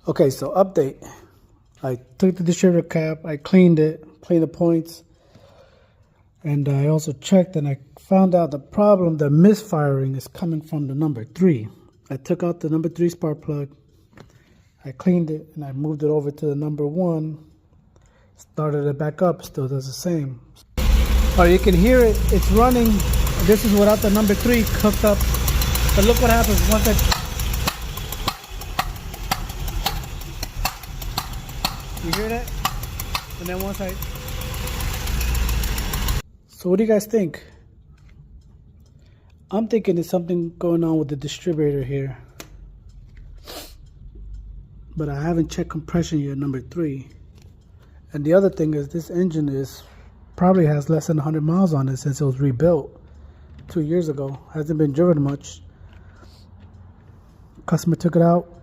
Okay, so update. I took the distributor cap, I cleaned it, cleaned the points, and I also checked and I found out the problem, the misfiring is coming from the number 3. I took out the number 3 spark plug, I cleaned it, and I moved it over to the number 1, started it back up, still does the same. Oh, you can hear it, it's running. This is without the number 3 hooked up, but look what happens once I... You hear that? And then once I... So what do you guys think? I'm thinking there's something going on with the distributor here. But I haven't checked compression yet, number 3. And the other thing is this engine probably has less than 100 miles on it since it was rebuilt 2 years ago. Hasn't been driven much. Customer took it out,